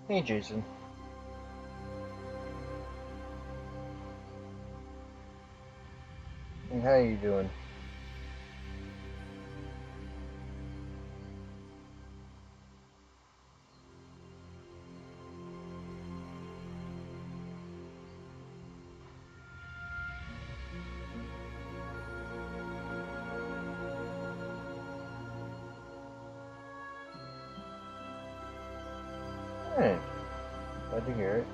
Hey Jason. Hey, how you doing? Hey, glad to hear it.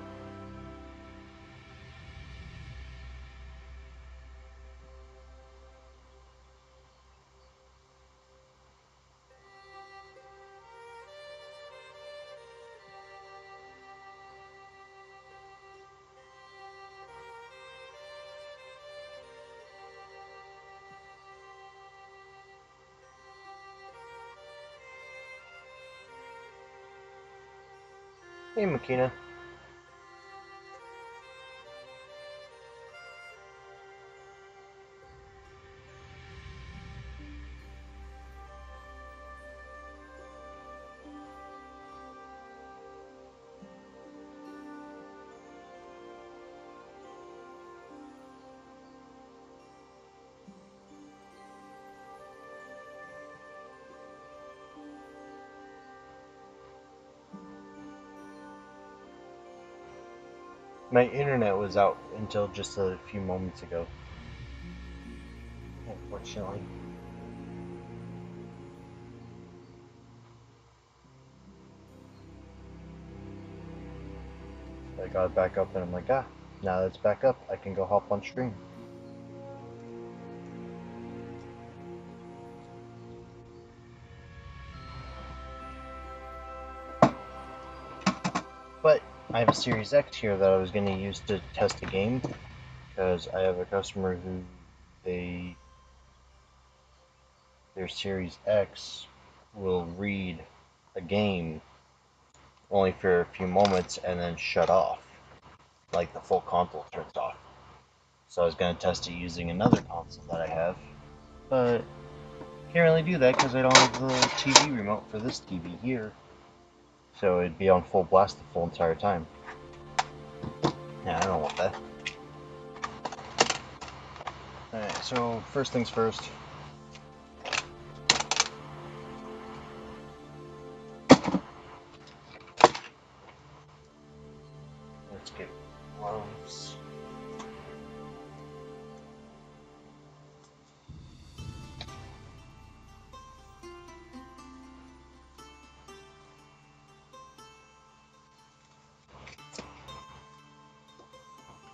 Hey Makina. My internet was out until just a few moments ago. Unfortunately. I got it back up and I'm like, now that it's back up, I can go hop on stream. But I have a Series X here that I was going to use to test a game, because I have a customer who their Series X will read a game only for a few moments and then shut off, like the full console turns off. So I was going to test it using another console that I have, but can't really do that because I don't have the TV remote for this TV here. So it'd be on full blast the full entire time. Yeah, I don't want that. Alright, so first things first. Let's get gloves.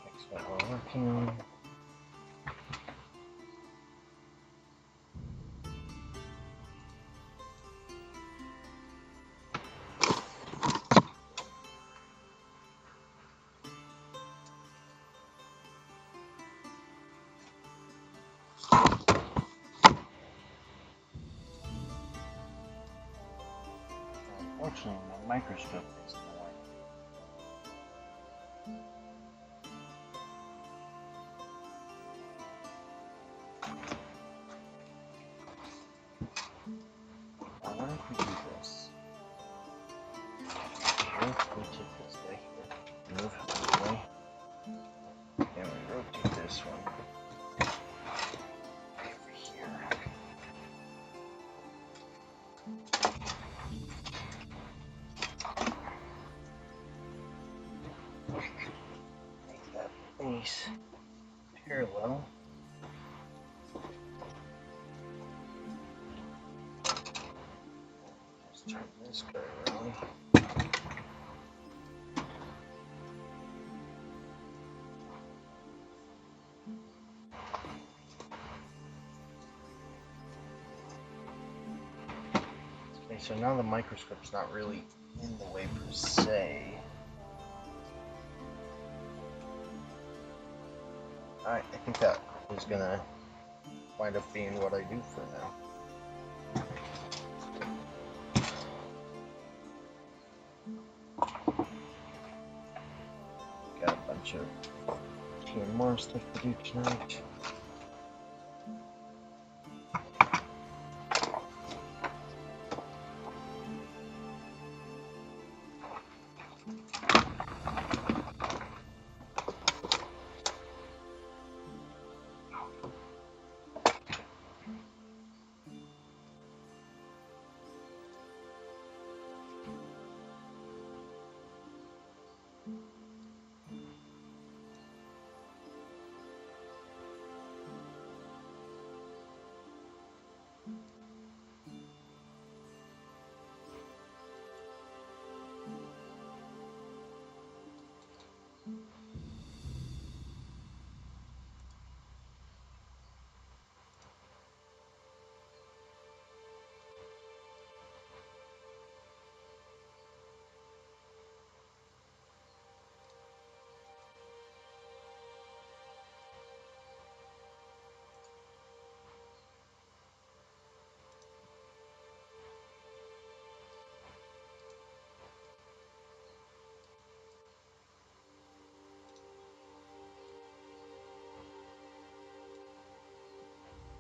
Fix that while working. Unfortunately, my microscope is in the way. Now, what if we do this? Here, we take this guy here, move it this way, and we rotate this one over here. Make that face parallel. Just turn this guy around. Okay, so now the microscope's not really in the way per se. Alright, I think that is gonna wind up being what I do for now. Got a bunch of more stuff to do tonight.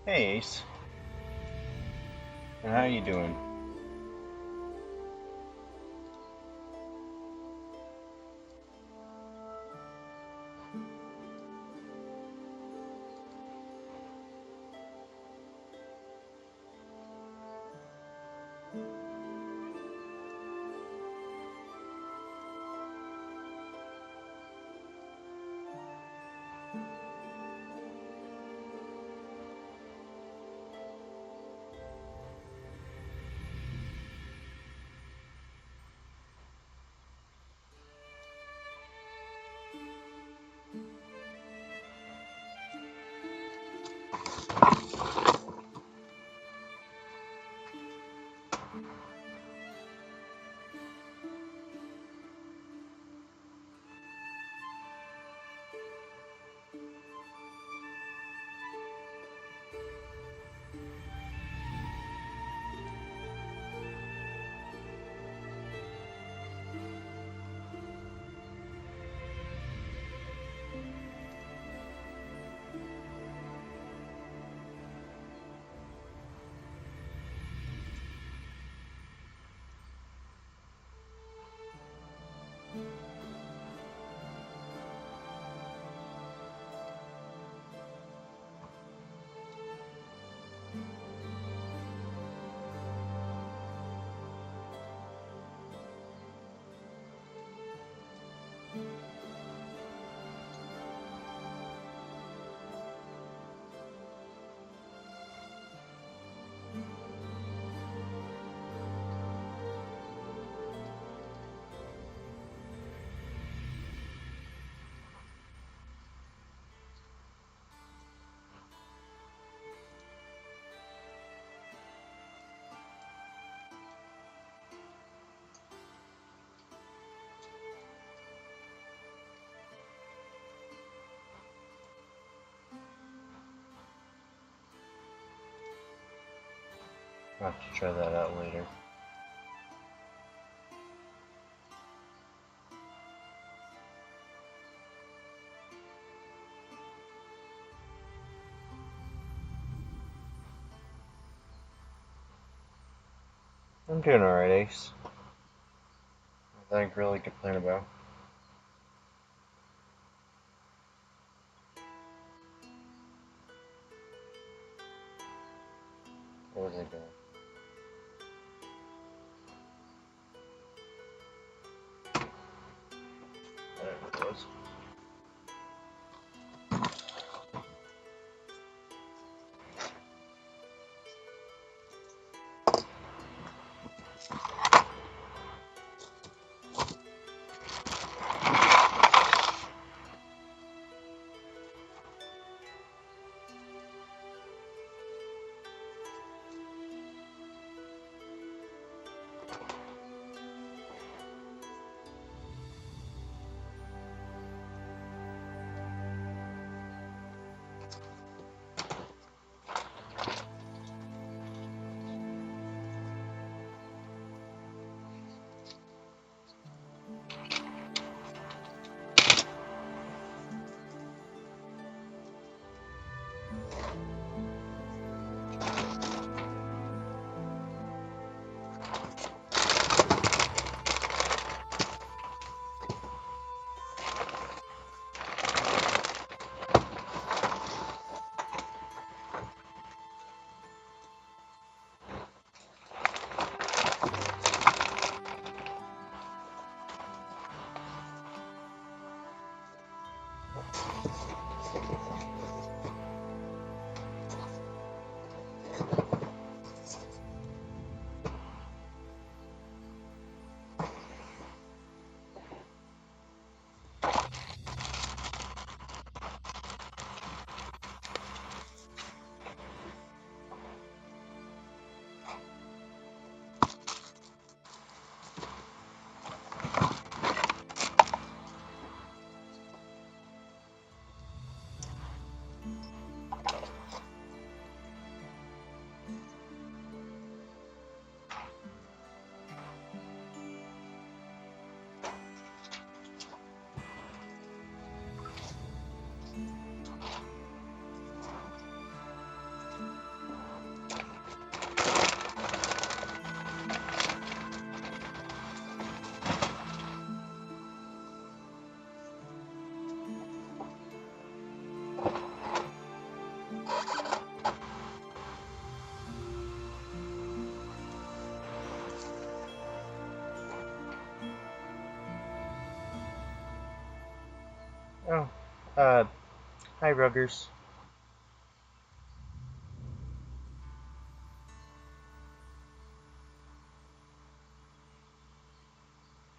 Hey Ace, and how you doing? I'll have to try that out later. I'm doing alright, Ace. Nothing to really complain about. What was I doing? Whatever it was. Uh, Hi, Ruggers.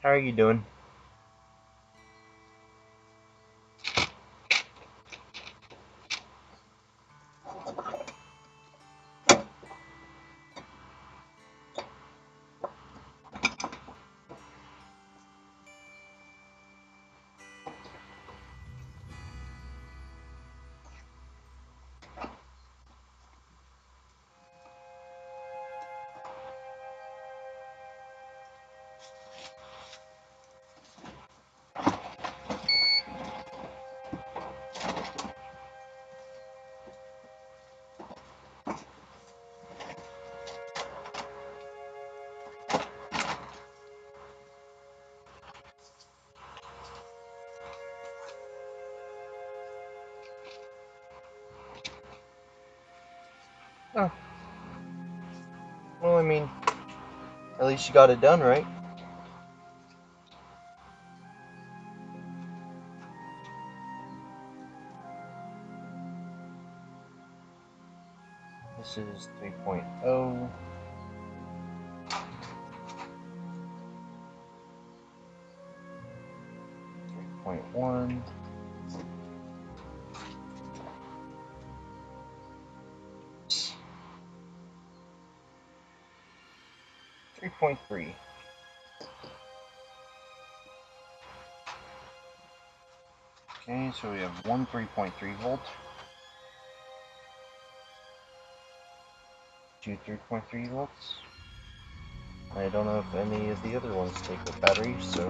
How are you doing? Oh, well, I mean, at least you got it done, right? This is 3.0. 3.1. 3.3. Okay, so we have one 3.3 volt, two 3.3 volts. I don't know if any of the other ones take with batteries, so.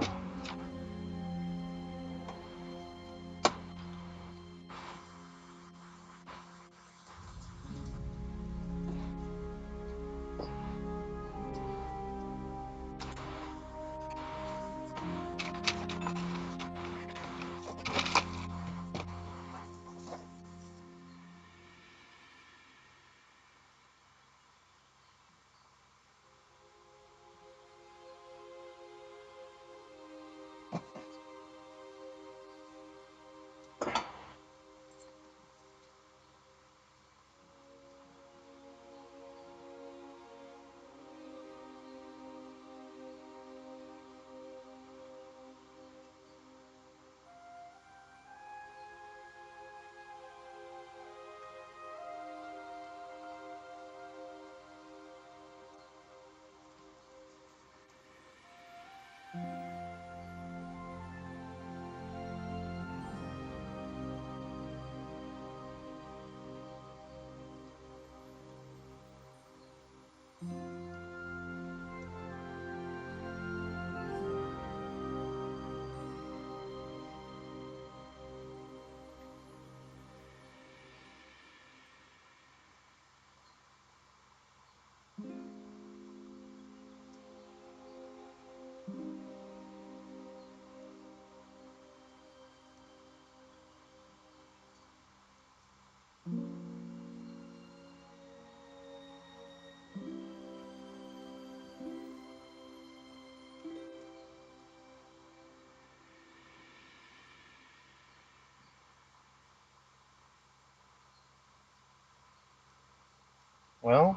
Well,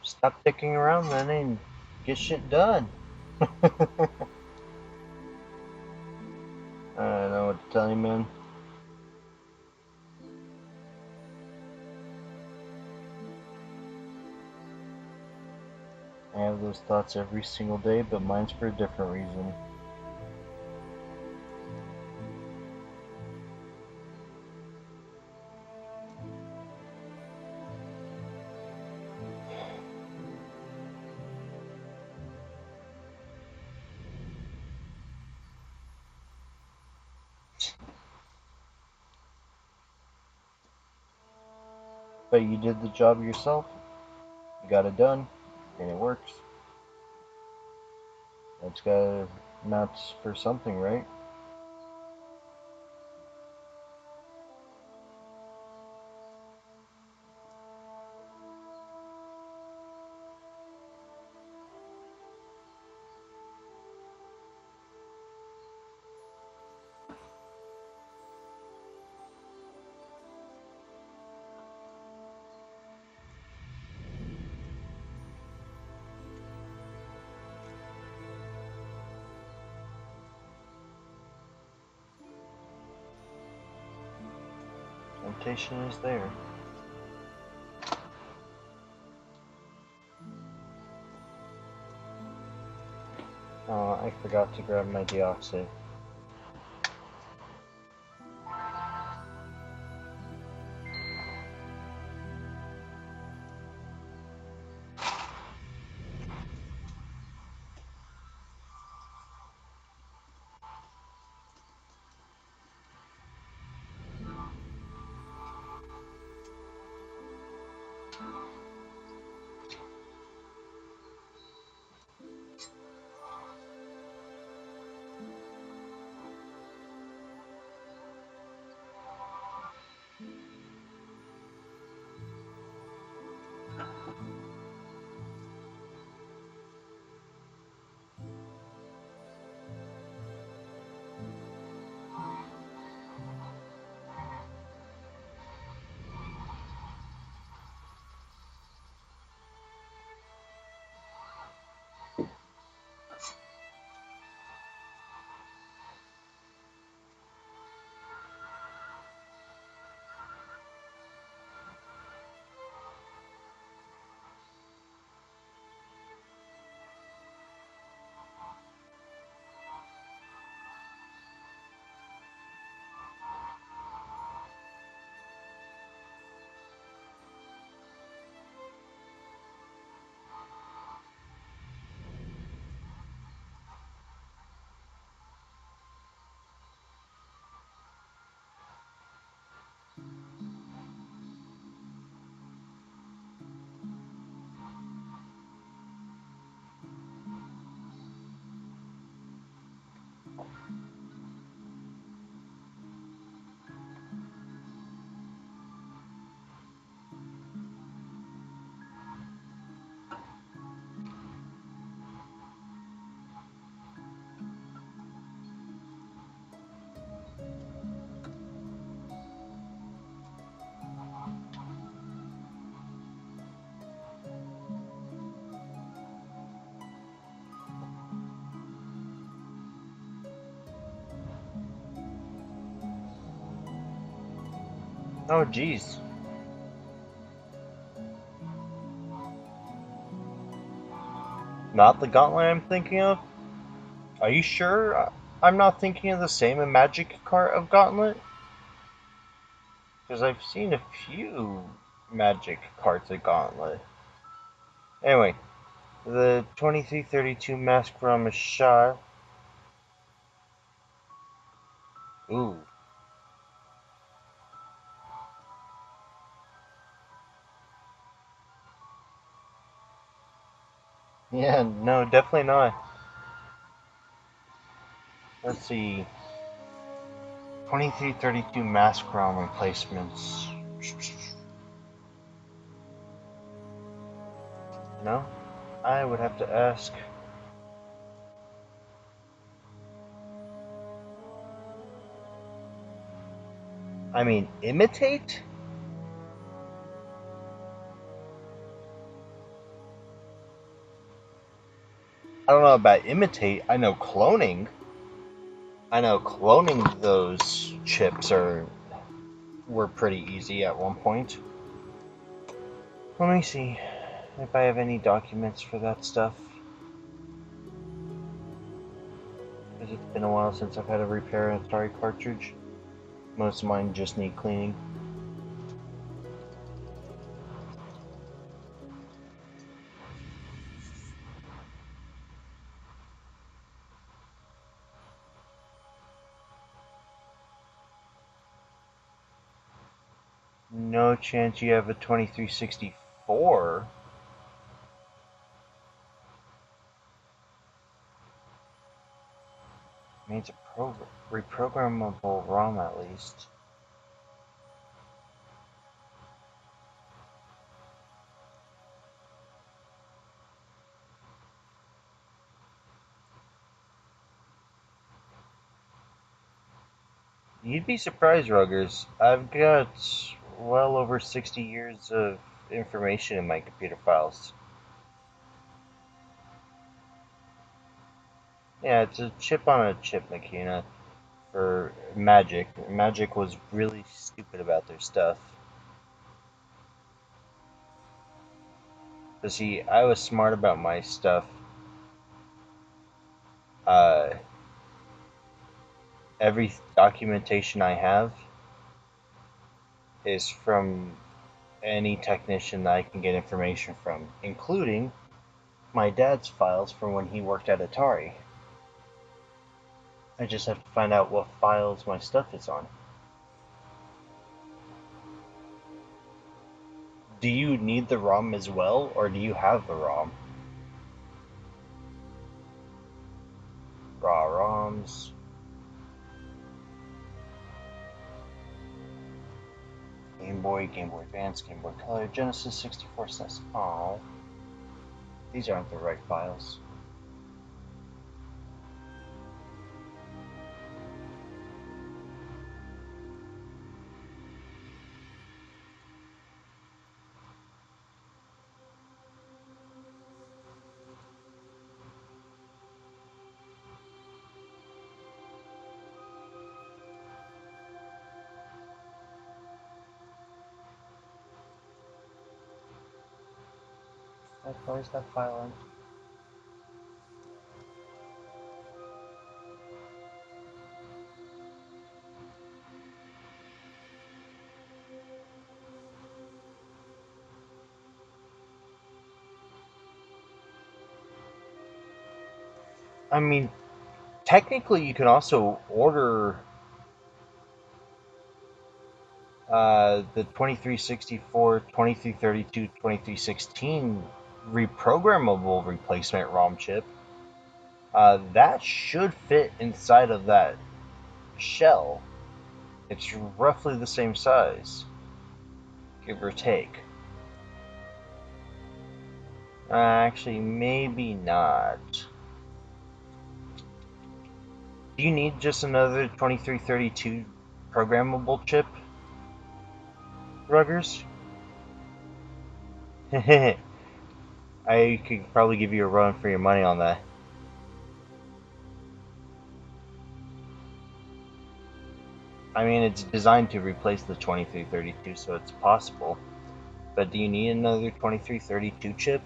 stop dicking around then and get shit done. I don't know what to tell you, man. I have those thoughts every single day, but mine's for a different reason. But you did the job yourself, you got it done, and it works. That's gotta amount for something, right? teleportation is there. Oh, I forgot to grab my deoxy. Oh, jeez. Not the gauntlet I'm thinking of? Are you sure I'm not thinking of the same magic cart of gauntlet? Because I've seen a few magic carts of gauntlet. Anyway, the 2332 mask from a shot. Ooh. Yeah, no, definitely not. Let's see. 2332 mask ROM replacements. No? I would have to ask. I mean, imitate? I don't know about imitate. I know cloning. I know cloning those chips were pretty easy at one point. Let me see if I have any documents for that stuff. Because it's been a while since I've had to repair an Atari cartridge. Most of mine just need cleaning. No chance you have a 2364. Means a reprogrammable ROM at least. You'd be surprised, Ruggers. I've got well over 60 years of information in my computer files. Yeah, it's a chip on a chip, Makina. for Magic. Magic was really stupid about their stuff. But see, I was smart about my stuff. Uh, every documentation I have is from any technician that I can get information from, including my dad's files from when he worked at Atari. I just have to find out what files my stuff is on. Do you need the ROM as well, or do you have the ROM? Raw ROMs. Game Boy, Game Boy Advance, Game Boy Color, Genesis 64 SNES. Oh, these aren't the right files. Where's that file in? I mean, technically, you can also order the 2364, 2332, 2316 reprogrammable replacement ROM chip. That should fit inside of that shell. It's roughly the same size, give or take. Actually, maybe not. Do you need just another 2332 programmable chip, Ruggers? I could probably give you a run for your money on that. I mean, it's designed to replace the 2332, so it's possible. But do you need another 2332 chip?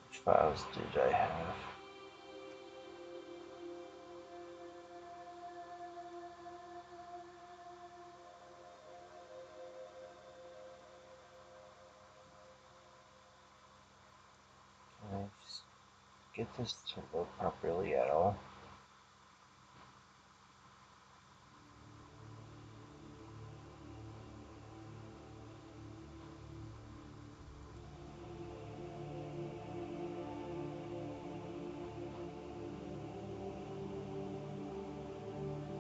Which files did I have? Can I just get this to load properly at all?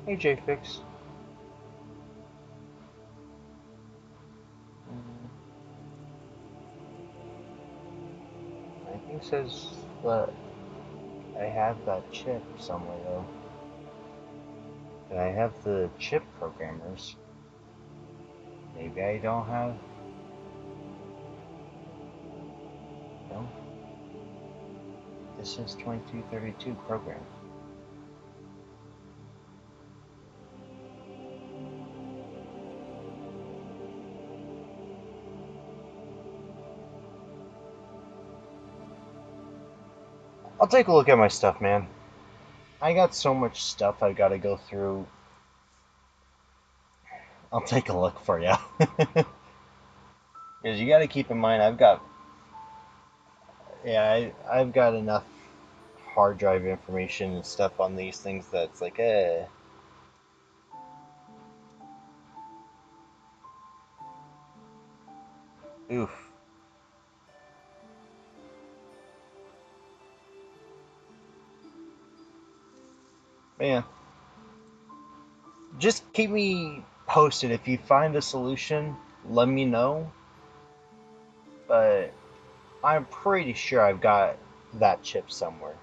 Hey, JFix. I think it says that I have that chip somewhere though. And I have the chip programmers. Maybe I don't have. No. This is 2232 program. I'll take a look at my stuff, man. I got so much stuff I gotta go through. I'll take a look for you. Because you gotta keep in mind, I've got enough hard drive information and stuff on these things that's like, oof. Man, just keep me posted. If you find a solution, let me know. But I'm pretty sure I've got that chip somewhere.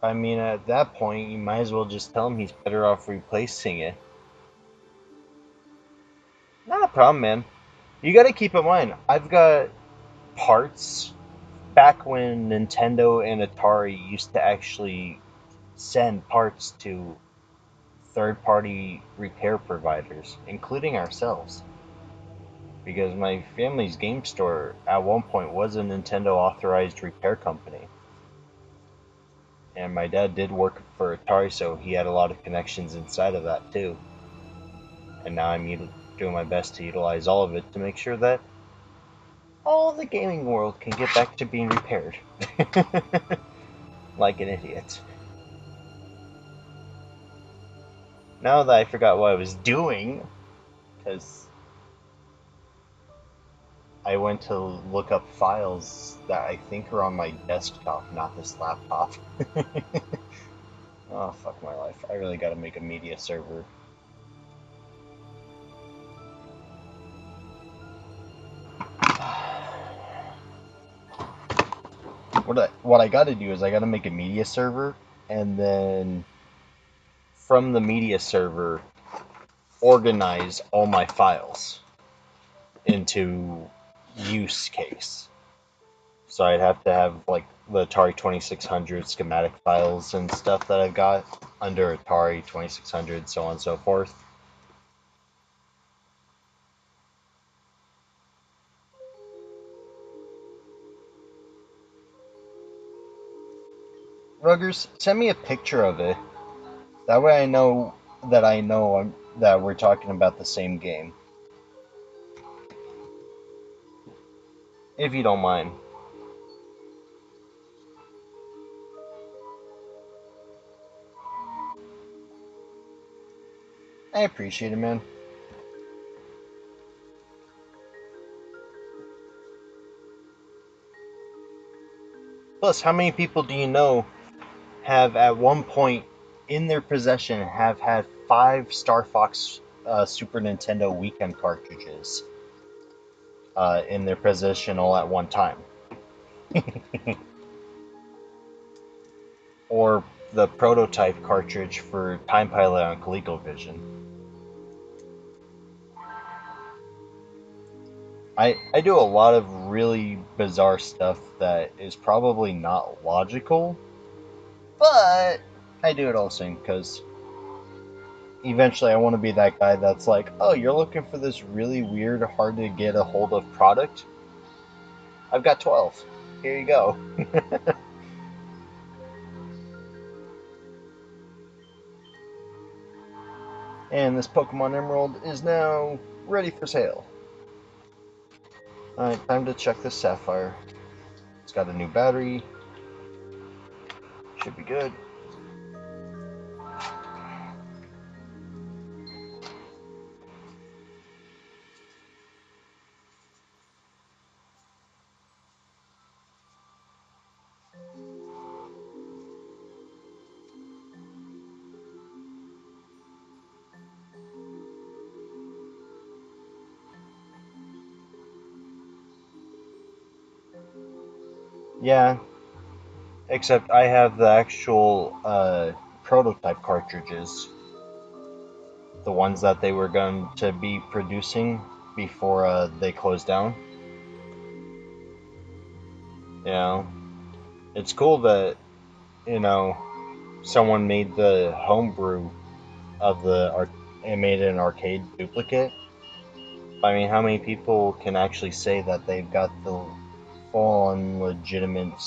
I mean, at that point, you might as well just tell him he's better off replacing it. Not a problem, man. You gotta keep in mind, I've got parts back when Nintendo and Atari used to actually send parts to third party repair providers, including ourselves. Because my family's game store at one point was a Nintendo authorized repair company. And my dad did work for Atari, so he had a lot of connections inside of that too. And now I'm doing my best to utilize all of it to make sure that all the gaming world can get back to being repaired. Like an idiot. Now that I forgot what I was doing, because I went to look up files that I think are on my desktop, not this laptop. Oh, fuck my life. I really gotta make a media server. What I gotta do is I gotta make a media server, and then from the media server, organize all my files into use case. So I'd have to have like the Atari 2600 schematic files and stuff that I've got under Atari 2600, so on and so forth. Ruggers, send me a picture of it. That way I know that we're talking about the same game. If you don't mind. I appreciate it, man. Plus, how many people do you know have at one point in their possession have had 5 Star Fox Super Nintendo weekend cartridges in their possession all at one time? Or the prototype cartridge for Time Pilot on ColecoVision. I do a lot of really bizarre stuff that is probably not logical, but I do it all the same because eventually I want to be that guy that's like, oh, you're looking for this really weird, hard to get a hold of product? I've got 12. Here you go. And this Pokemon Emerald is now ready for sale. Alright, time to check this Sapphire. It's got a new battery. Should be good. Yeah, except I have the actual prototype cartridges. The ones that they were going to be producing before they closed down. You know, it's cool that, you know, someone made the homebrew of and made an arcade duplicate. I mean, how many people can actually say that they've got the full-on legitimate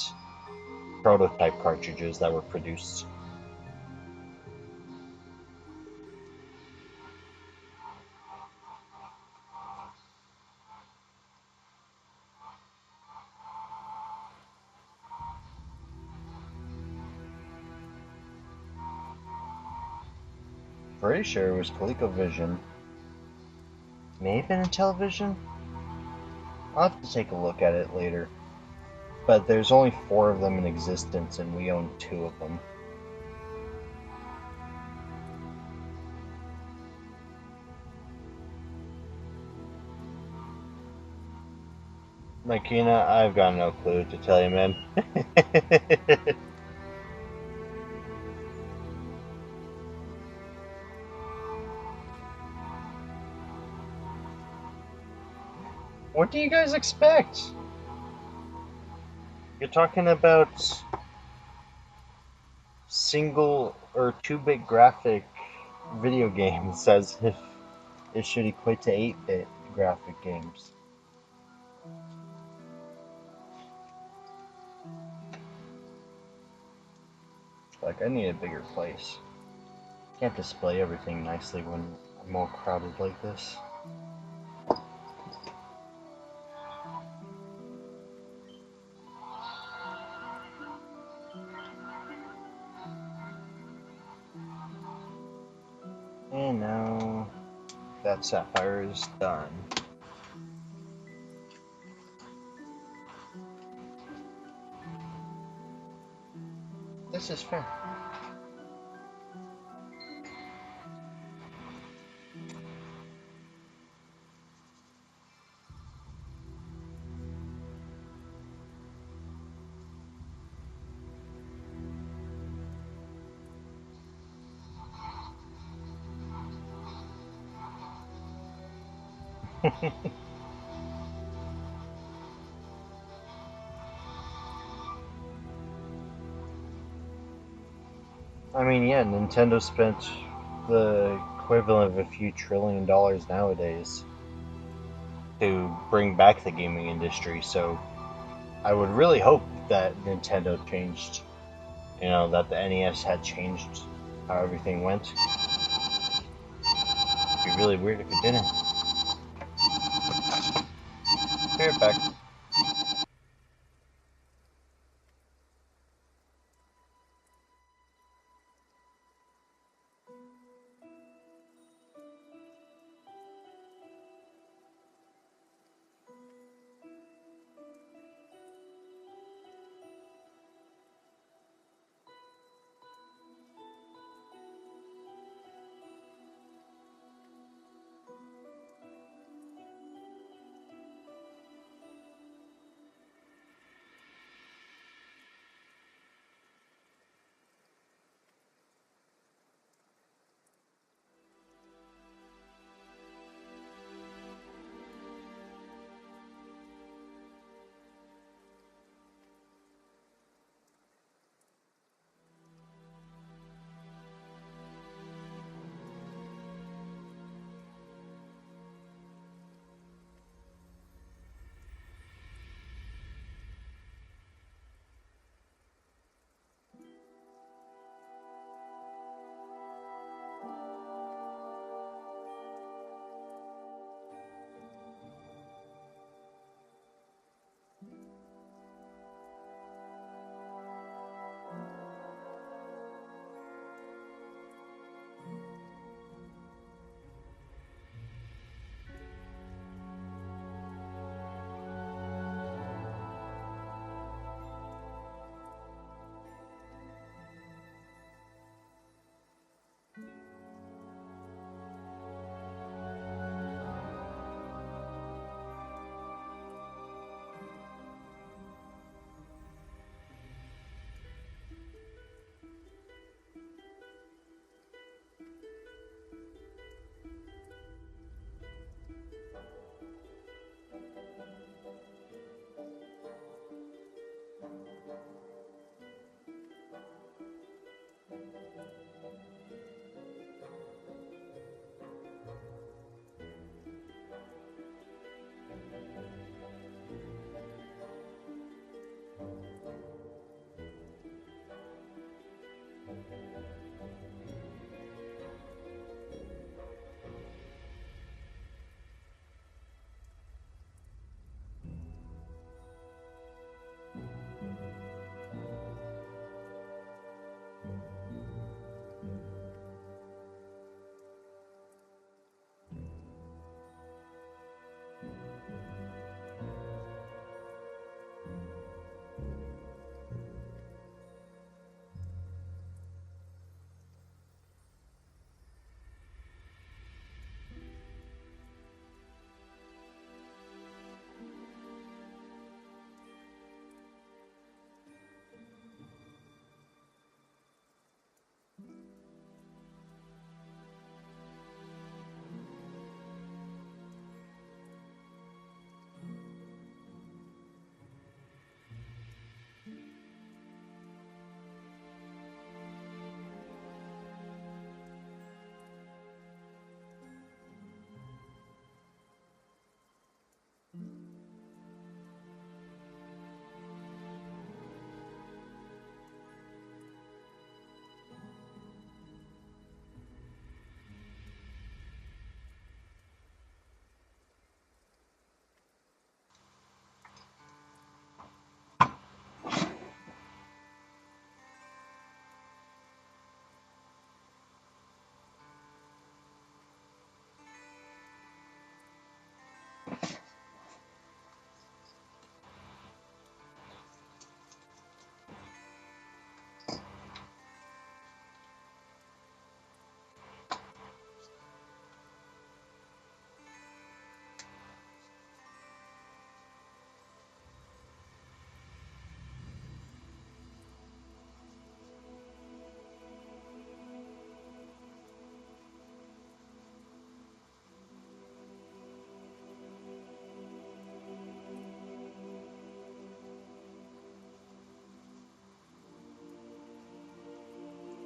prototype cartridges that were produced? Pretty sure it was ColecoVision. May have been a television? I'll have to take a look at it later. But there's only 4 of them in existence, and we own 2 of them. Makina, I've got no clue to tell you, man. What do you guys expect? You're talking about single or 2-bit graphic video games as if it should equate to 8-bit graphic games. Like, I need a bigger place. Can't display everything nicely when I'm all crowded like this. And now that sapphire is done. This is fair. I mean, yeah, Nintendo spent the equivalent of a few $1 trillion nowadays to bring back the gaming industry, so I would really hope that Nintendo changed, that the NES had changed how everything went. It'd be really weird if it didn't. Be right back.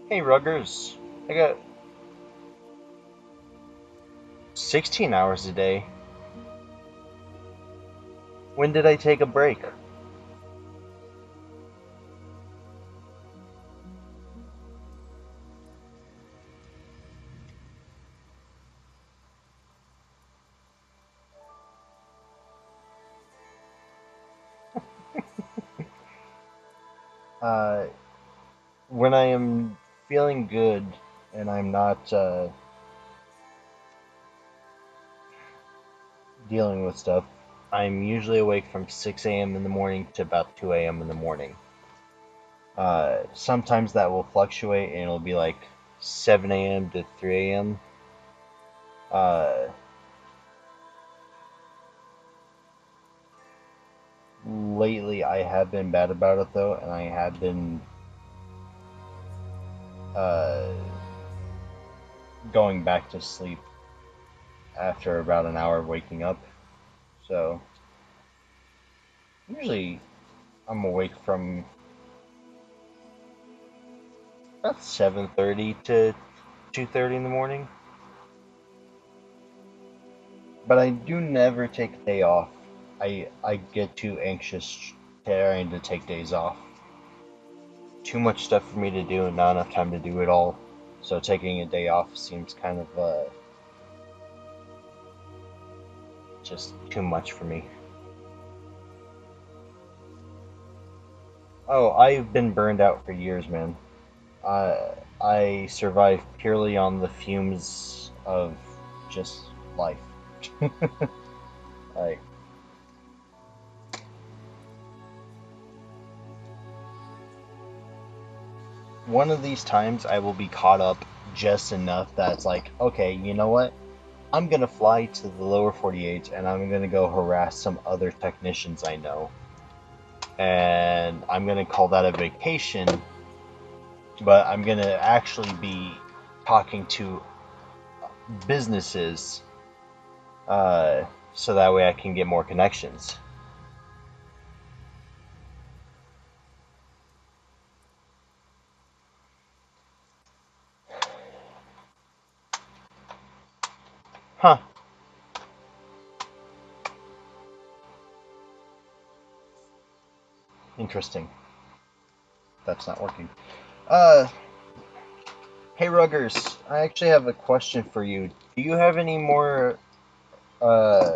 Hey, Ruggers. I got 16 hours a day. When did I take a break? Uh, when I am feeling good and I'm not dealing with stuff, I'm usually awake from 6 a.m. in the morning to about 2 a.m. in the morning. Sometimes that will fluctuate and it'll be like 7 a.m. to 3 a.m. Uh, Lately, I have been bad about it though, and I have been uh, going back to sleep after about an hour of waking up. So usually I'm awake from about 7:30 to 2:30 in the morning. But I do never take a day off. I get too anxious trying to take days off. Too much stuff for me to do and not enough time to do it all. So taking a day off seems kind of just too much for me. Oh, I've been burned out for years, man. I survive purely on the fumes of just life. Like, one of these times I will be caught up just enough that it's like, okay, you know what? I'm gonna fly to the lower 48 and I'm gonna go harass some other technicians I know. And I'm gonna call that a vacation, but I'm gonna actually be talking to businesses so that way I can get more connections. Huh. Interesting. That's not working. Uh, hey Ruggers, I actually have a question for you. Do you have any more uh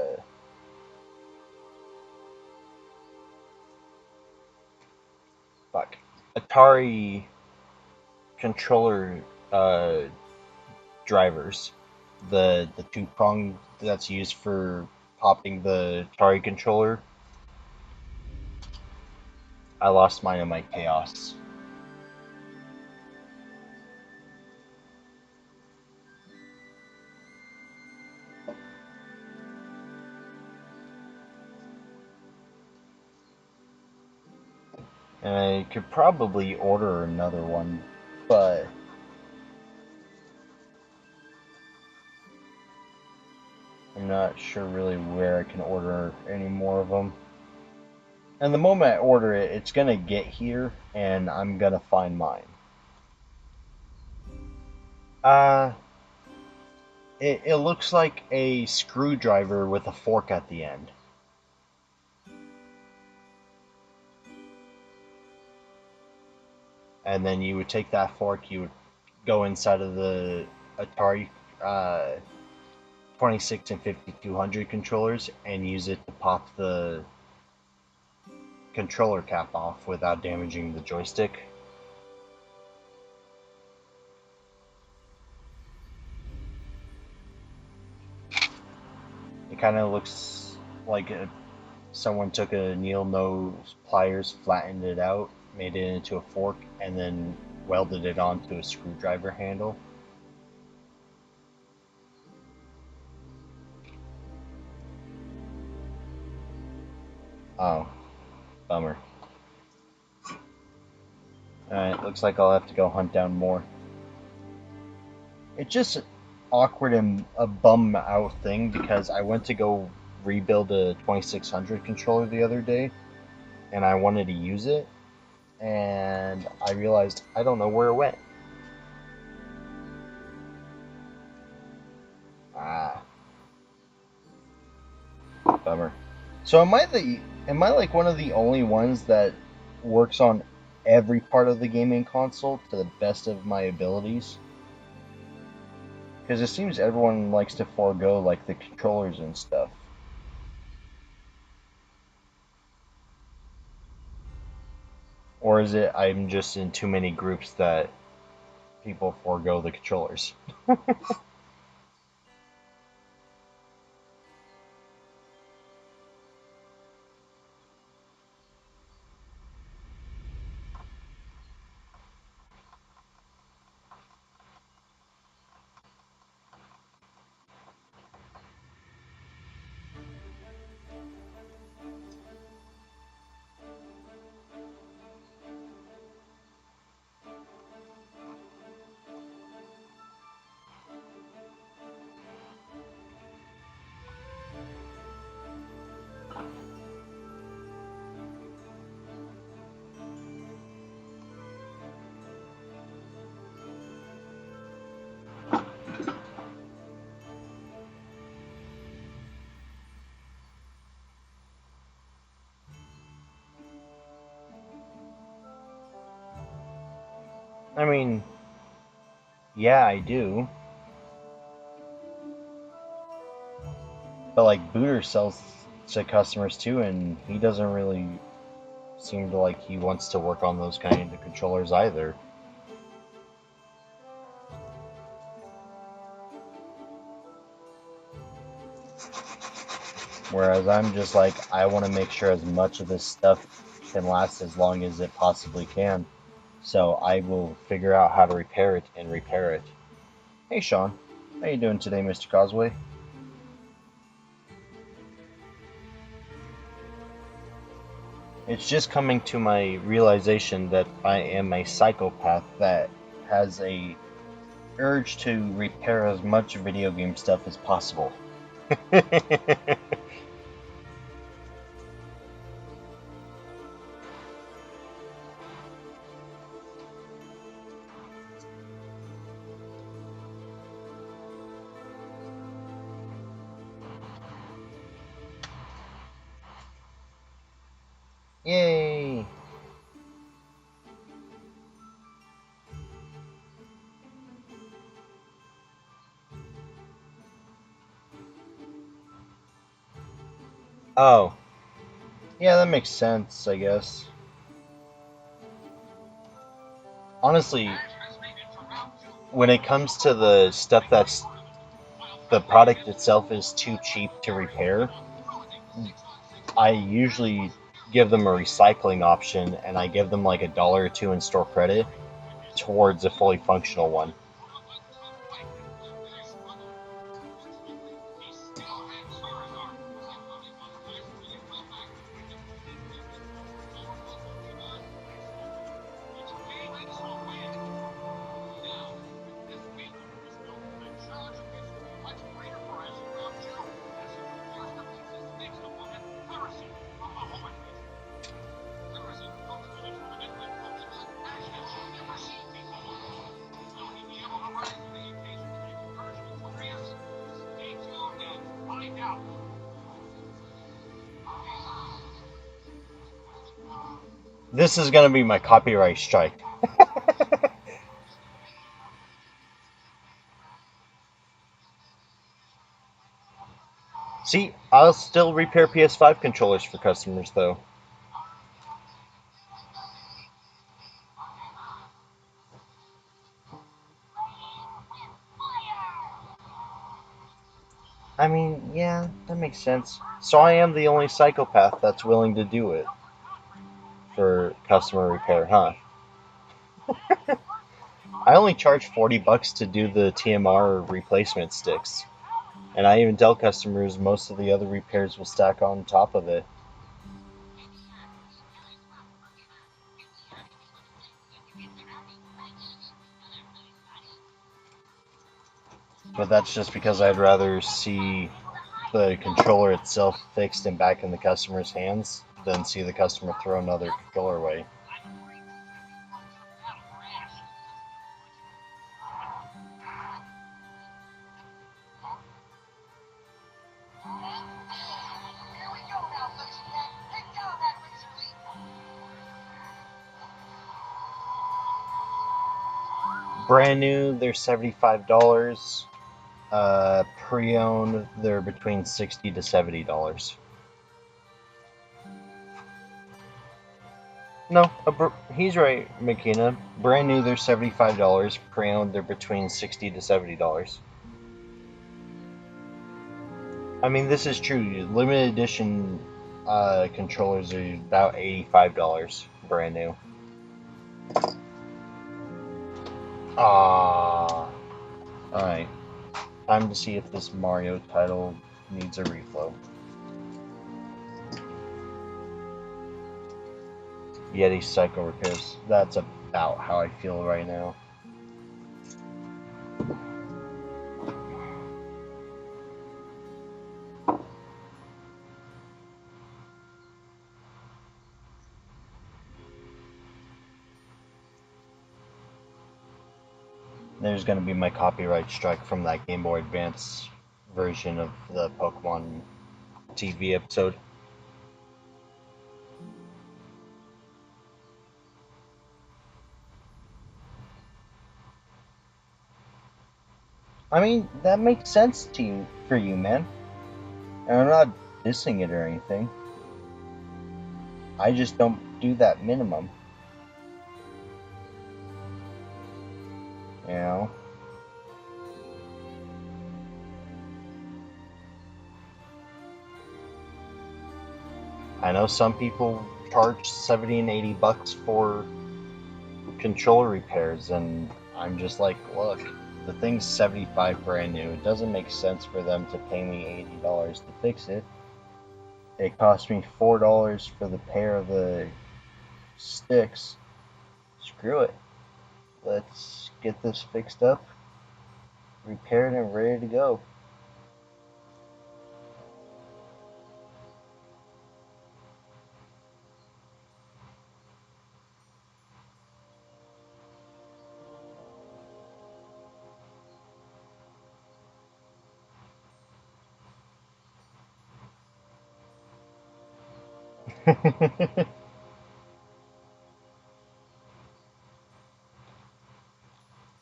fuck Atari controller uh drivers? The two prong that's used for popping the Atari controller. I lost mine in my chaos. And I could probably order another one, but I'm not sure really where I can order any more of them. And the moment I order it, it's gonna get here, and I'm gonna find mine. Uh, it looks like a screwdriver with a fork at the end. And then you would take that fork, you would go inside of the Atari uh, 26 and 5200 controllers and use it to pop the controller cap off without damaging the joystick. It kind of looks like someone took a needle nose pliers, flattened it out, made it into a fork, and then welded it onto a screwdriver handle. Oh, bummer. Alright, looks like I'll have to go hunt down more. It's just awkward and a bum out thing because I went to go rebuild a 2600 controller the other day and I wanted to use it and I realized I don't know where it went. bummer. So am I like one of the only ones that works on every part of the gaming console to the best of my abilities? Because it seems everyone likes to forego like the controllers and stuff. Or is it I'm just in too many groups that people forego the controllers? I mean, yeah, I do. But like Booter sells to customers too, and he doesn't really seem to like he wants to work on those kind of controllers either. Whereas I'm just like, I want to make sure as much of this stuff can last as long as it possibly can. So I will figure out how to repair it and repair it. Hey Sean, how you doing today, Mr. Causeway? It's just coming to my realization that I am a psychopath that has a urge to repair as much video game stuff as possible. Yay! Oh, yeah, that makes sense, I guess. Honestly, when it comes to the stuff that's the product itself is too cheap to repair, I usually give them a recycling option and I give them like $1 or two in store credit towards a fully functional one. This is going to be my copyright strike. See, I'll still repair PS5 controllers for customers though. I mean, yeah, that makes sense. So I am the only psychopath that's willing to do it for customer repair, huh? I only charge $40 to do the TMR replacement sticks. And I even tell customers most of the other repairs will stack on top of it. But that's just because I'd rather see the controller itself fixed and back in the customer's hands than see the customer throw another controller away. Brand new, they're $75. Pre-owned, they're between $60 to $70. No, he's right, McKenna. Brand new, they're $75. Pre-owned, they're between $60 to $70. I mean, this is true. Limited edition controllers are about $85, brand new. Ah, alright. Time to see if this Mario title needs a reflow. Yeti Cycle Repairs. That's about how I feel right now. There's going to be my copyright strike from that Game Boy Advance version of the Pokemon TV episode. I mean, that makes sense to you, for you, man. And I'm not dissing it or anything. I just don't do that minimum. You know? I know some people charge 70 and 80 bucks for controller repairs, and I'm just like, look, the thing's 75 brand new. It doesn't make sense for them to pay me $80 to fix it. It cost me $4 for the pair of the sticks. Screw it. Let's get this fixed up, repaired, and ready to go.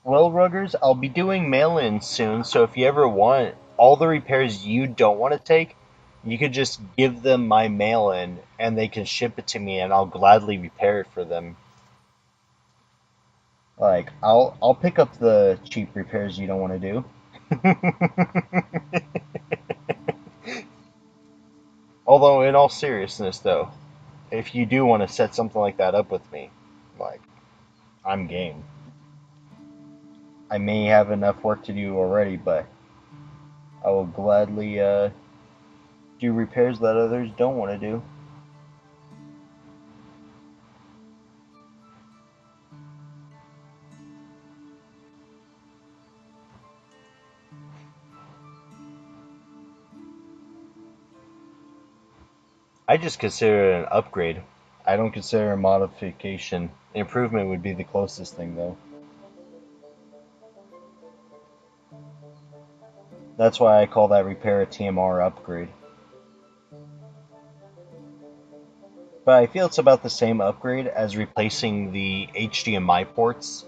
Well, Ruggers, I'll be doing mail-ins soon, so if you ever want all the repairs you don't want to take, you could just give them my mail-in, and they can ship it to me, and I'll gladly repair it for them. Like, I'll pick up the cheap repairs you don't want to do. Although, in all seriousness, though, if you do want to set something like that up with me, like, I'm game. I may have enough work to do already, but I will gladly do repairs that others don't want to do. I just consider it an upgrade. I don't consider it a modification. Improvement would be the closest thing, though. That's why I call that repair a TMR upgrade. But I feel it's about the same upgrade as replacing the HDMI ports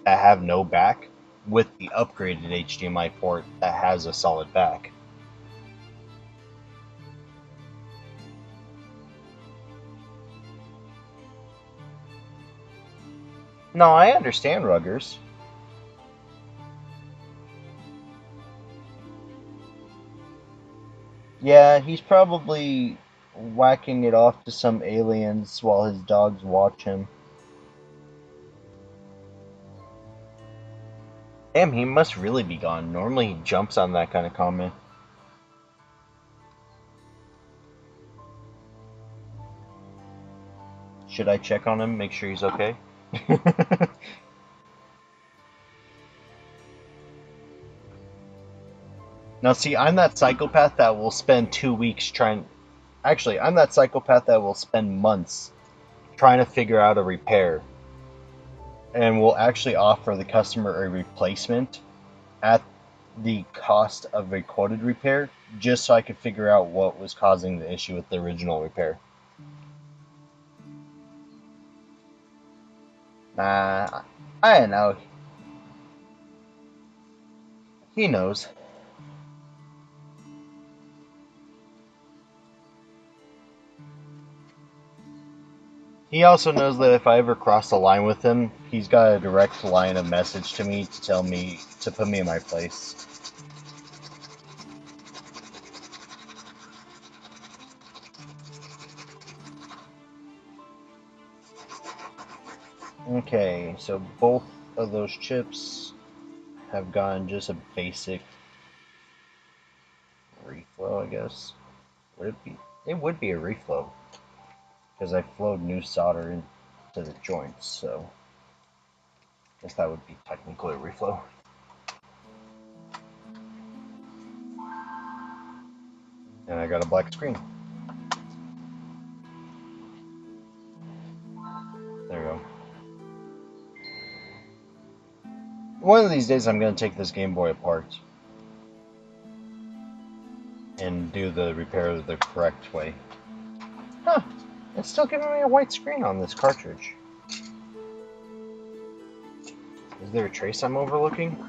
that have no back with the upgraded HDMI port that has a solid back. No, I understand, Ruggers. Yeah, he's probably whacking it off to some aliens while his dogs watch him. Damn, he must really be gone. Normally he jumps on that kind of comment. Should I check on him, make sure he's okay? Now, see, I'm that psychopath that will spend 2 weeks trying. Actually, I'm that psychopath that will spend months trying to figure out a repair and will actually offer the customer a replacement at the cost of a quoted repair just so I could figure out what was causing the issue with the original repair. Nah, I don't know. He knows. He also knows that if I ever cross the line with him, he's got a direct line of message to me to tell me to put me in my place. Okay, so both of those chips have gotten just a basic reflow, I guess. Would it be? It would be a reflow because I flowed new solder into the joints, so I guess that would be technically a reflow. And I got a black screen. There we go. One of these days I'm going to take this Game Boy apart and do the repair the correct way. Huh, it's still giving me a white screen on this cartridge. Is there a trace I'm overlooking?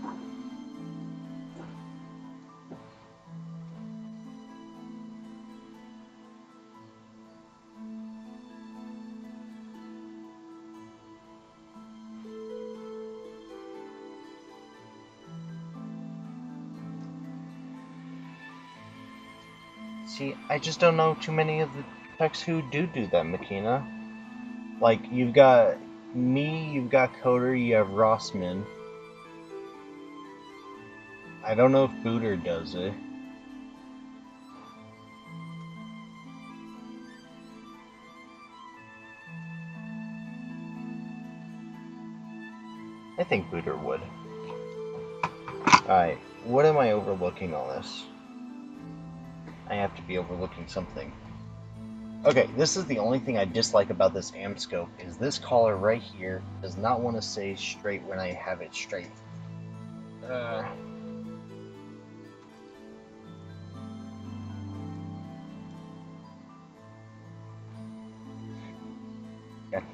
See, I just don't know too many of the techs who do that, Makina. Like, you've got me, you've got Coder, you have Rossman. I don't know if Booter does it. I think Booter would. Alright, what am I overlooking on this? I have to be overlooking something. Okay, this is the only thing I dislike about this amp scope, is this collar right here does not want to stay straight when I have it straight. God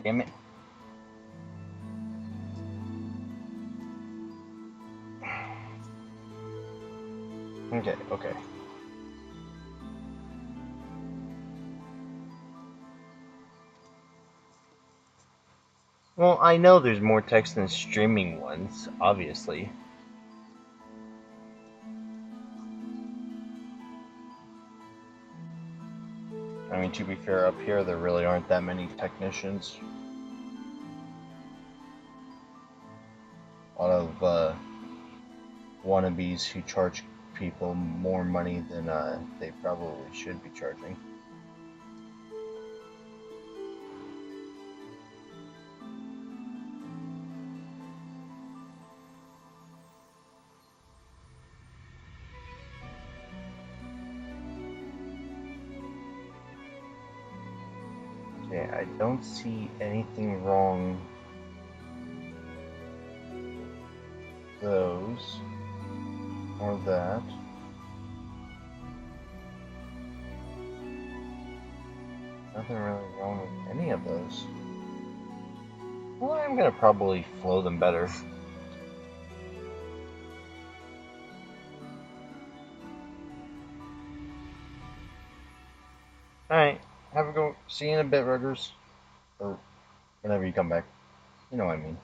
damn it. Okay. Well, I know there's more text than streaming ones, obviously. I mean, to be fair, up here there really aren't that many technicians. A lot of wannabes who charge people more money than they probably should be charging. Okay, I don't see anything wrong with those or that. Nothing really wrong with any of those. Well, I'm gonna probably flow them better. Alright, have a go. See you in a bit, Ruggers. Or whenever you come back. You know what I mean.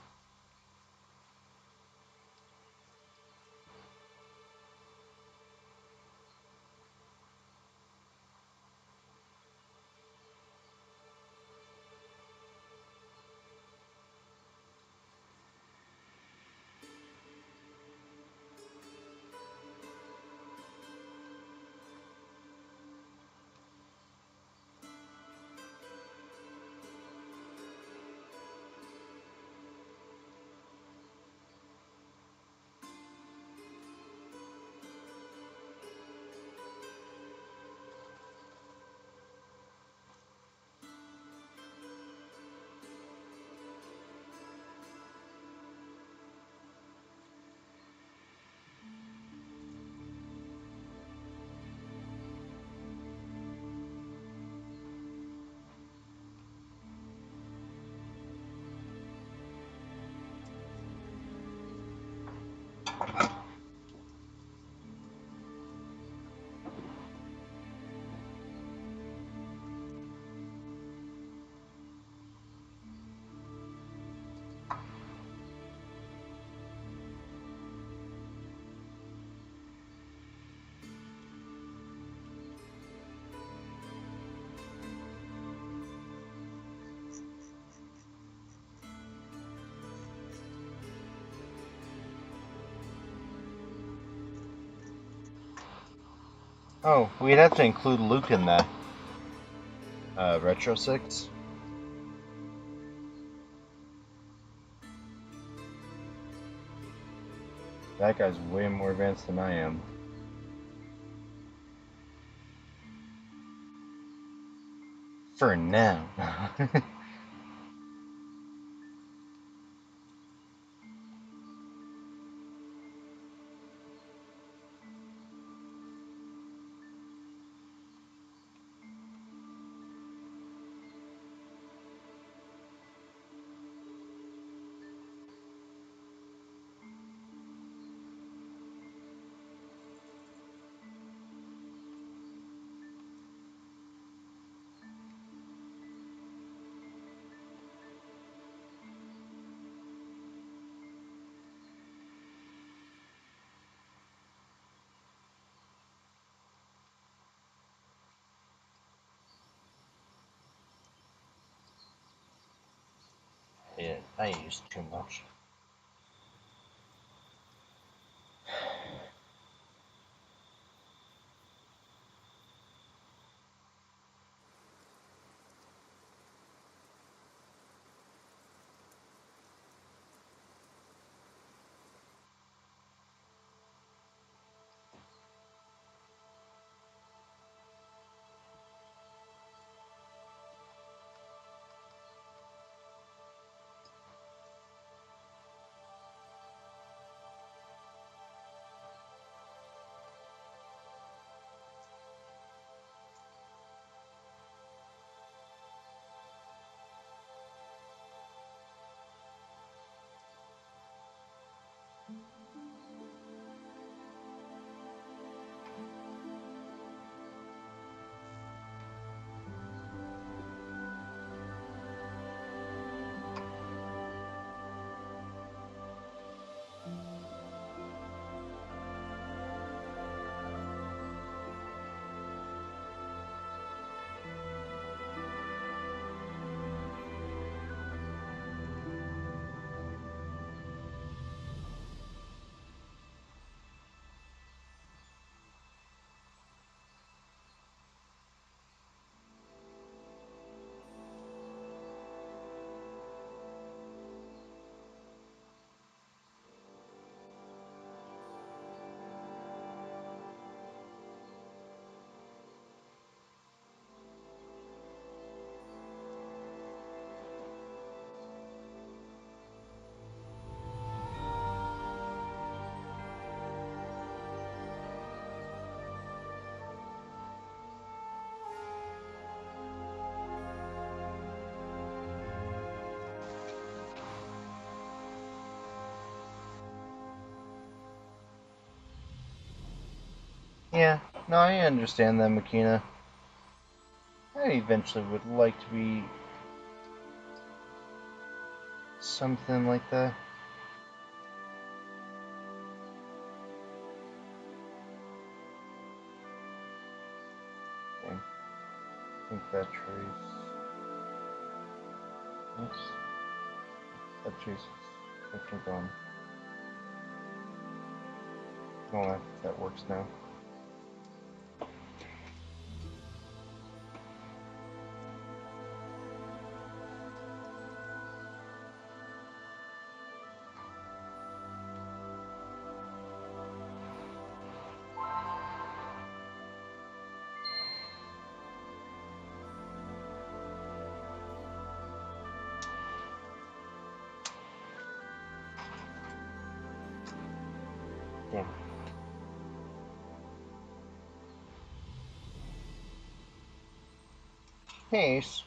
Oh, we'd have to include Luke in that. Retro 6? That guy's way more advanced than I am. For now. Yeah, I used too much. Yeah, no, I understand that, Makina. I eventually would like to be something like that. Okay. I think that tree's... Oops. That tree's freaking gone. Oh, that works now. Damn. Hey, Ace.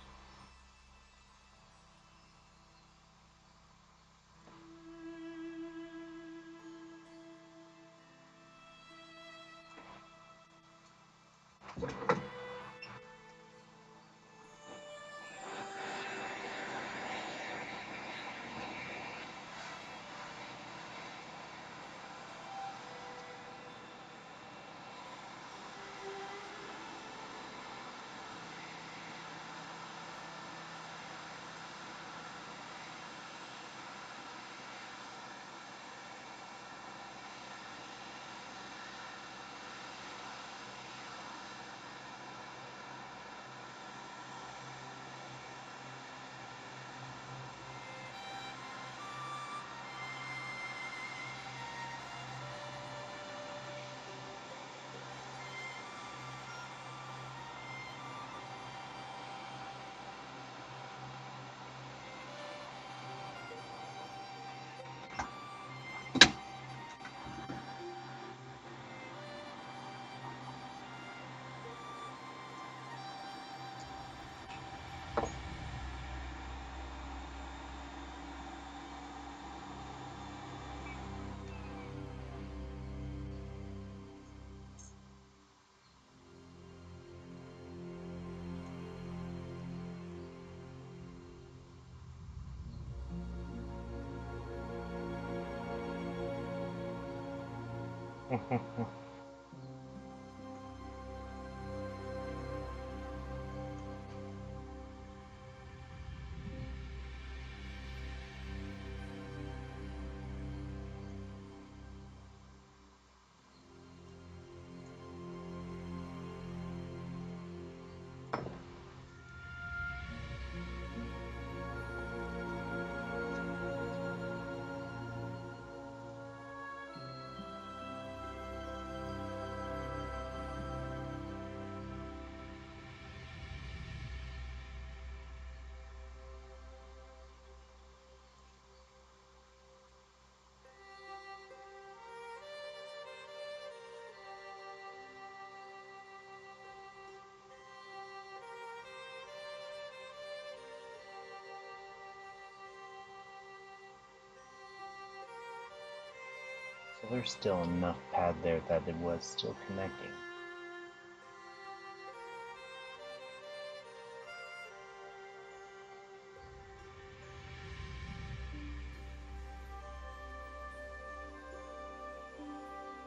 So there's still enough pad there that it was still connecting.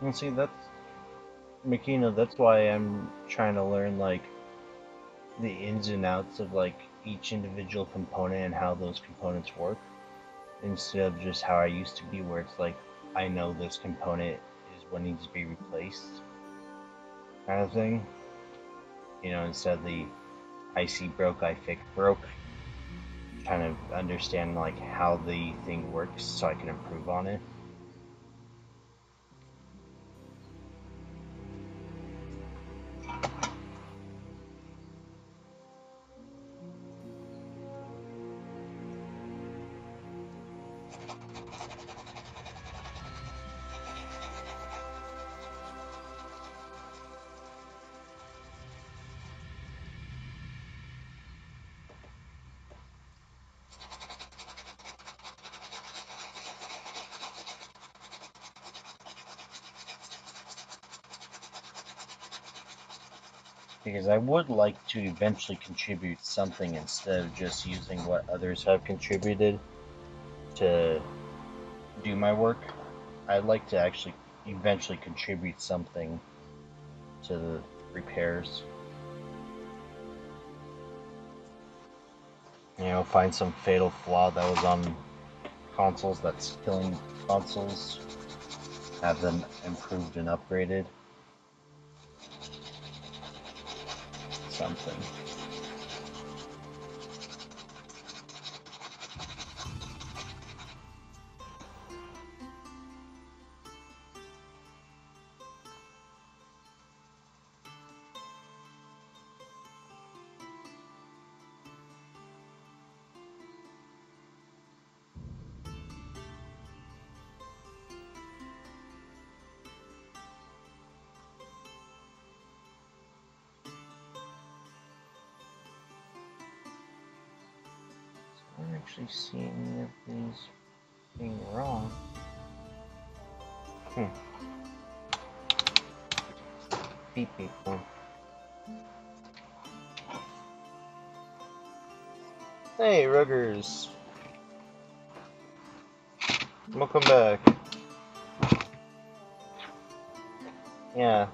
And see, that's Makina, that's why I'm trying to learn like the ins and outs of like each individual component and how those components work, instead of just how I used to be, where it's like I know this component is what needs to be replaced kind of thing. You know, instead of the I see broke, I fix broke, kind of understand like how the thing works so I can improve on it. Because I would like to eventually contribute something instead of just using what others have contributed to do my work. I'd like to actually eventually contribute something to the repairs. You know, find some fatal flaw that was on consoles that's killing consoles, have them improved and upgraded. Something. I don't actually see any of these being wrong. Beep beep boom. Hey, Ruggers! Welcome back. Yeah,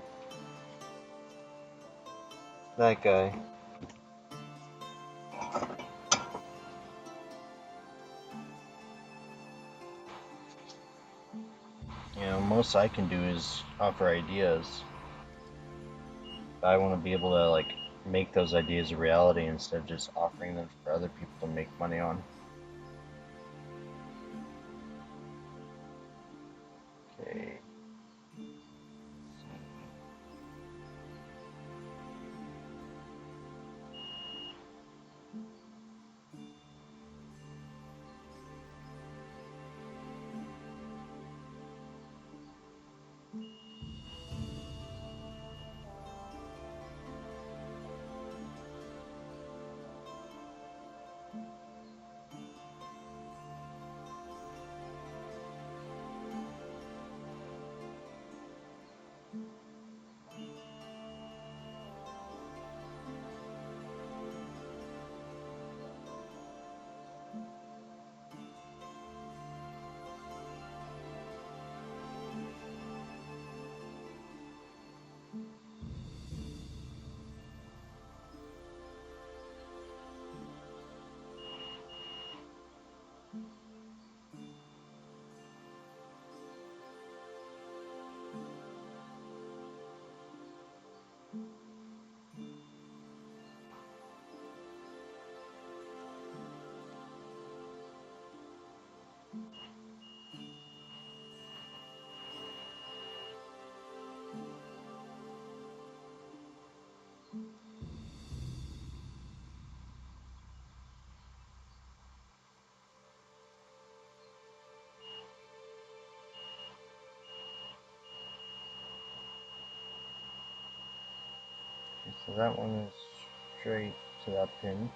that guy. You know, most I can do is offer ideas. I want to be able to, like, make those ideas a reality instead of just offering them for other people to make money on. Okay. So that one is straight to that pin.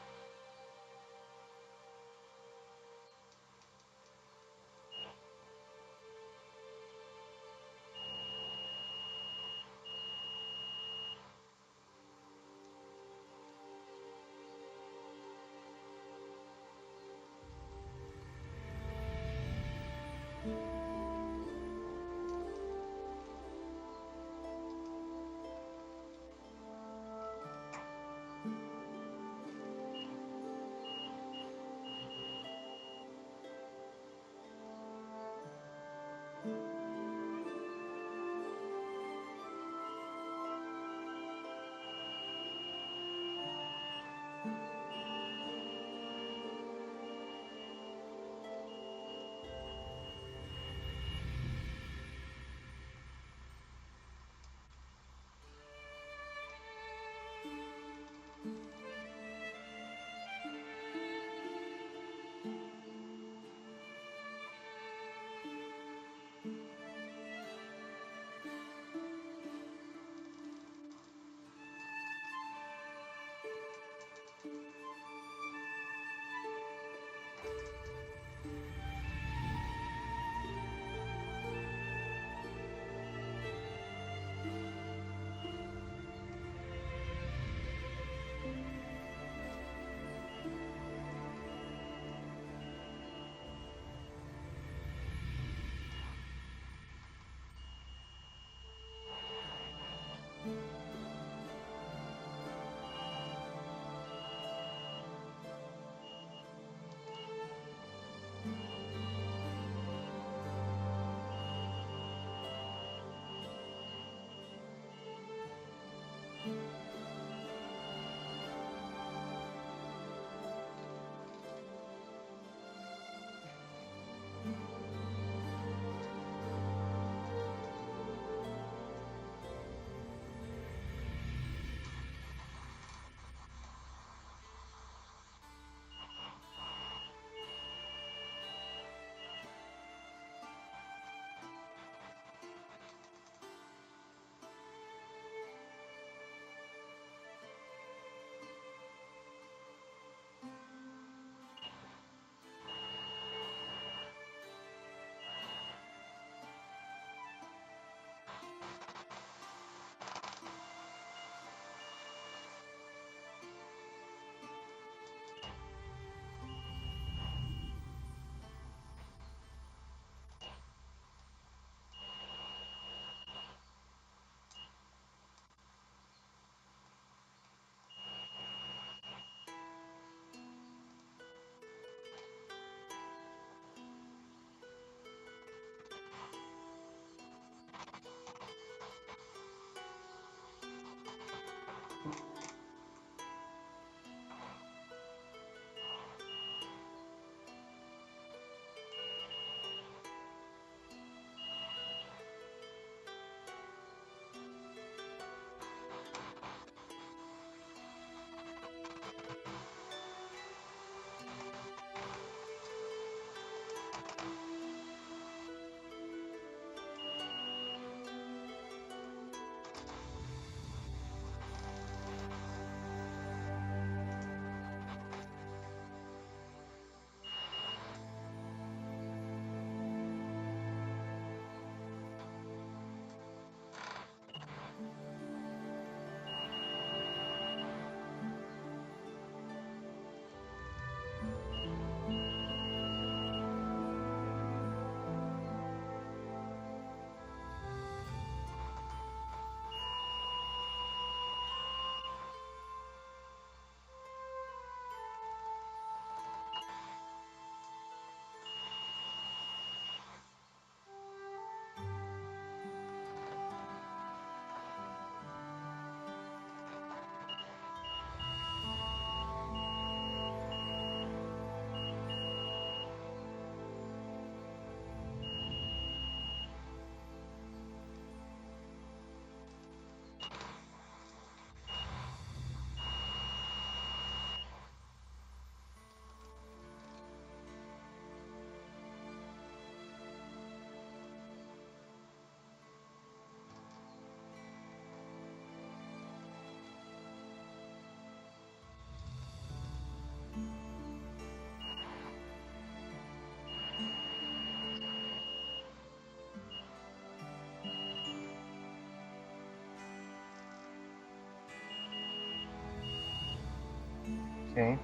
Okay.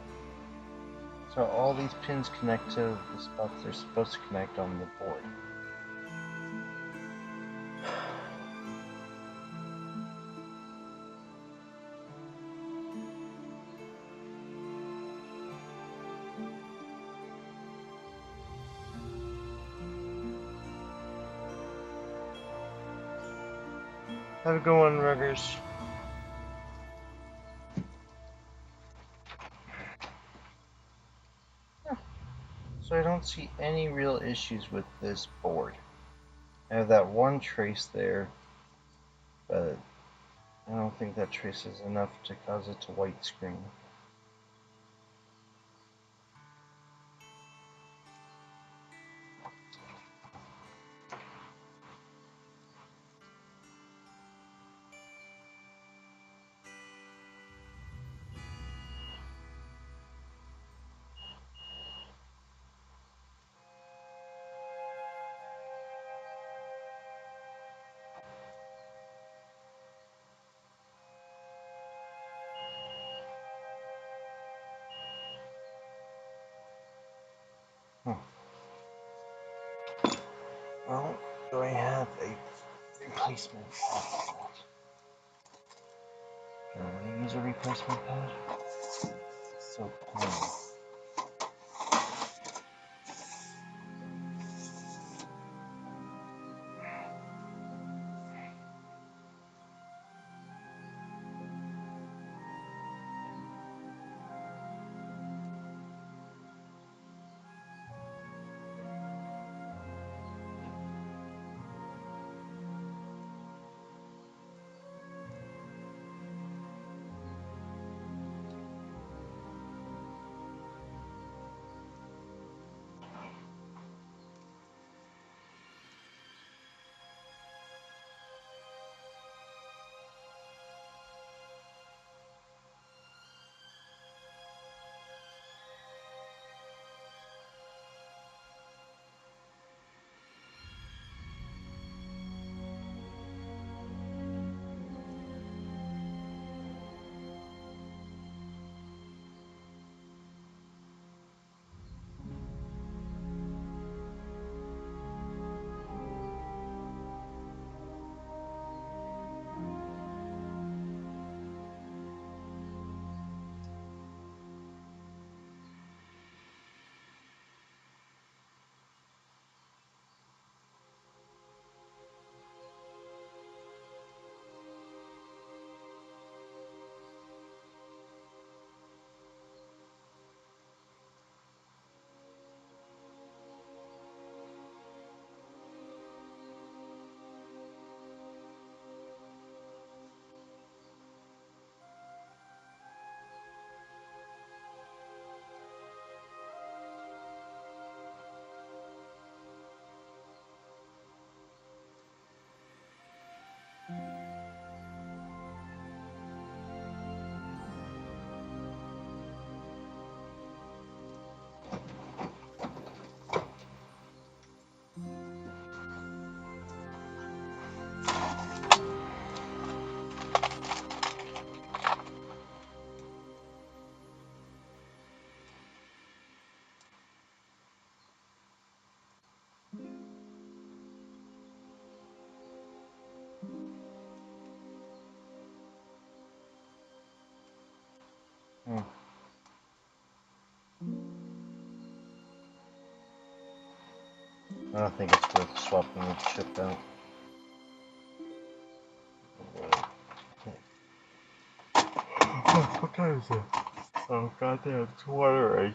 So all these pins connect to the spots they're supposed to connect on the board. Have a good one, Ruggers. So I don't see any real issues with this board. I have that one trace there, but I don't think that trace is enough to cause it to white screen. Well, do I have a replacement pad for that? Do I want to use a replacement pad? It's so plain. I don't think it's worth swapping the chip out. What time is it? Oh goddamn, it's water.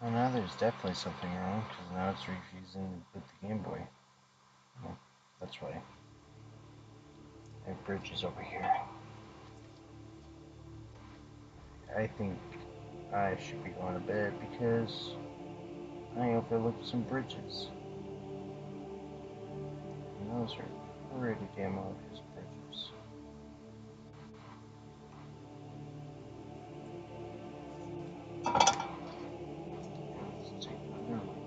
Well, now there's definitely something wrong, because now it's refusing to put the Game Boy. Well, that's why. My bridge is over here. I think I should be going to bed because I overlooked some bridges. And those are pretty damn obvious bridges. Let's take another look.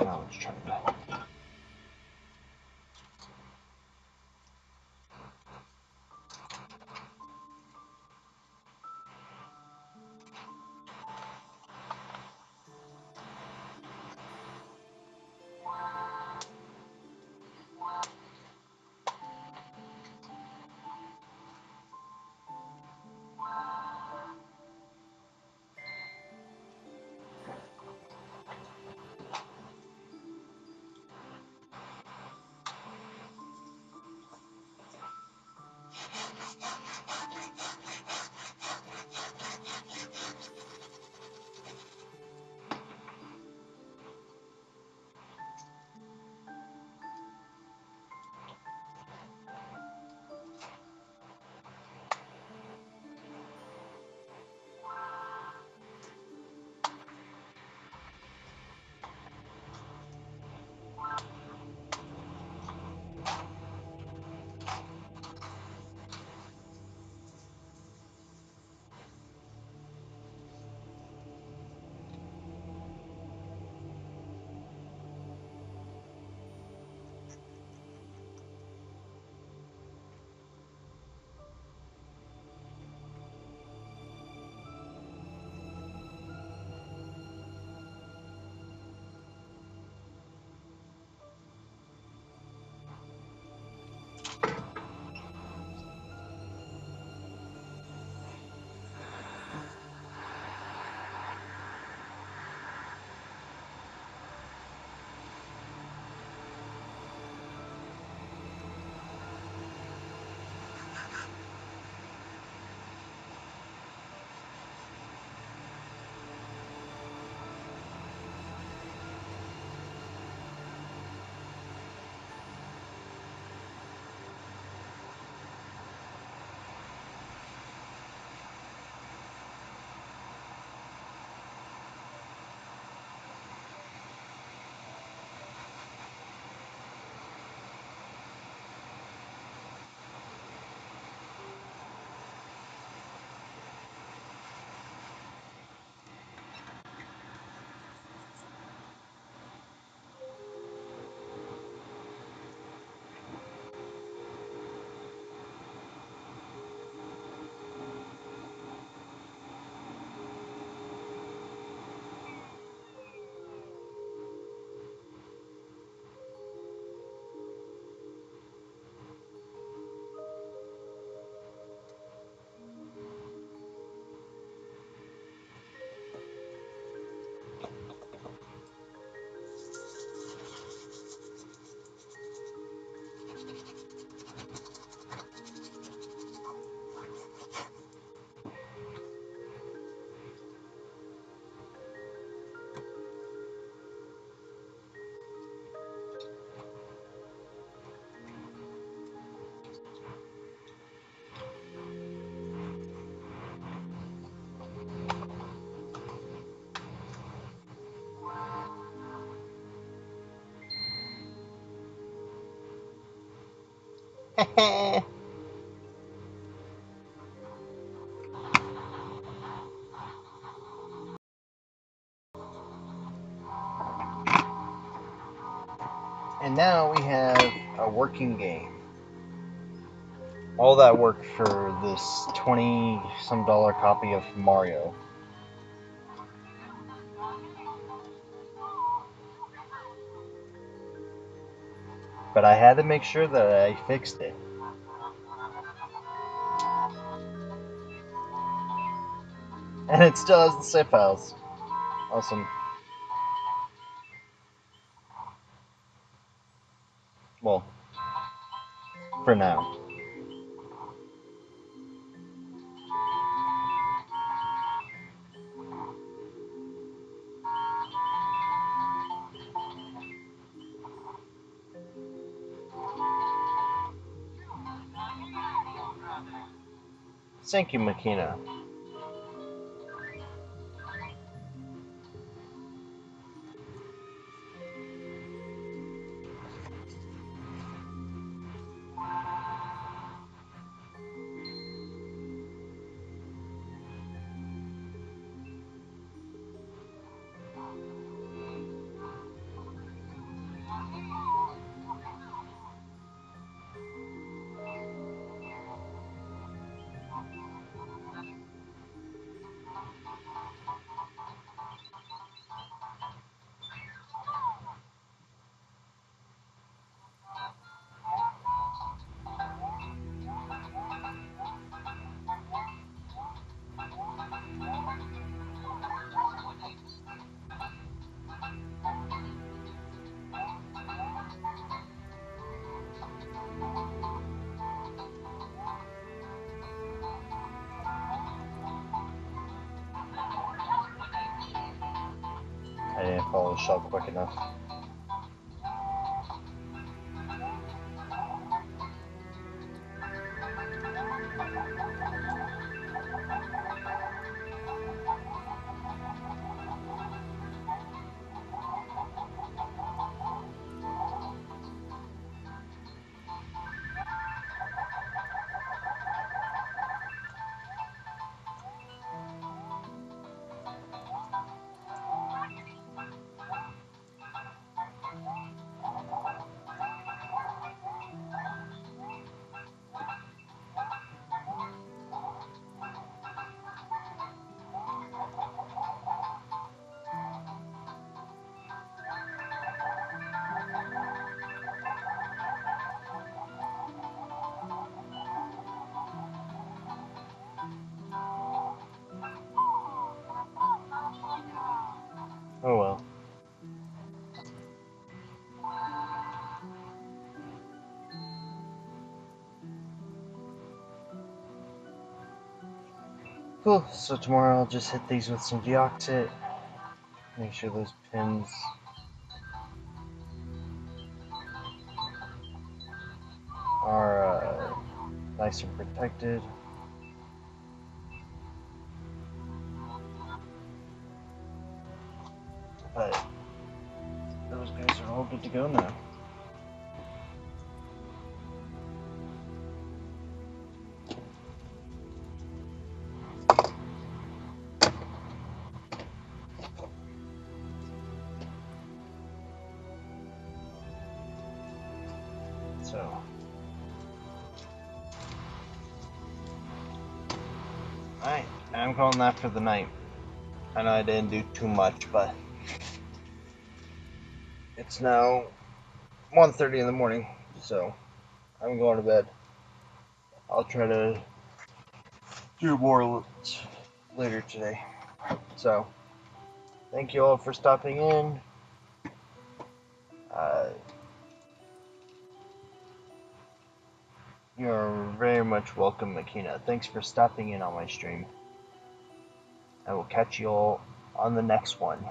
Now let's try that. And now we have a working game. All that work for this 20 some dollar copy of Mario. But I had to make sure that I fixed it. And it still has the save files. Awesome. Well, for now. Thank you, Makina. I didn't follow the shell quick enough. Oh well. Cool, so tomorrow I'll just hit these with some deoxit. Make sure those pins are nice and protected. But those guys are all good to go now. So, alright, I'm calling that for the night. I know I didn't do too much, but it's now 1:30 in the morning, so I'm going to bed. I'll try to do more later today. So, thank you all for stopping in. You're very much welcome, Makina. Thanks for stopping in on my stream. I will catch you all on the next one.